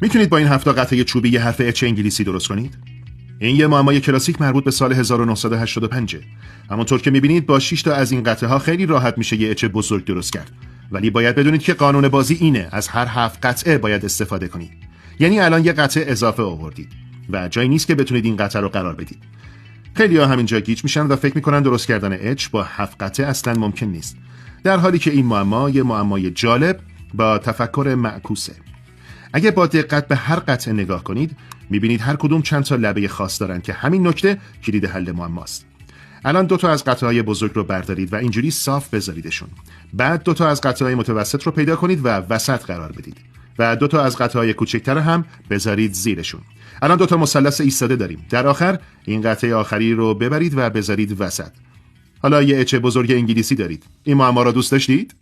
میتونید با این 7 قطعه چوبی یه حرف اچ انگلیسی درست کنید؟ این یه معمای کلاسیک مربوط به سال 1985. همونطور که میبینید با 6 تا از این قطعه ها خیلی راحت میشه یه اچ بزرگ درست کرد. ولی باید بدونید که قانون بازی اینه، از هر 7 قطعه باید استفاده کنید. یعنی الان یه قطعه اضافه آوردید و جایی نیست که بتونید این قطعه رو قرار بدید. خیلی‌ها همینجا گیج میشن و فکر میکنن درست کردن اچ با 7 قطعه اصلا ممکن نیست. در حالی که این معما یه معمای جالب با تفکر معکوسه. اگه با دقت به هر قطعه نگاه کنید، میبینید هر کدوم چند تا لبه خاص دارن که همین نکته کلید حل معماست. الان 2 تا از قطعه‌های بزرگ رو بردارید و اینجوری صاف بذاریدشون. بعد 2 تا از قطعه‌های متوسط رو پیدا کنید و وسط قرار بدید. و 2 تا از قطعه‌های کوچکتر هم بذارید زیرشون. الان 2 تا مثلث ایستاده داریم. در آخر این قطعه آخری رو ببرید و بذارید وسط. حالا یه اچ بزرگ انگلیسی دارید. این معما رو دوست داشتید؟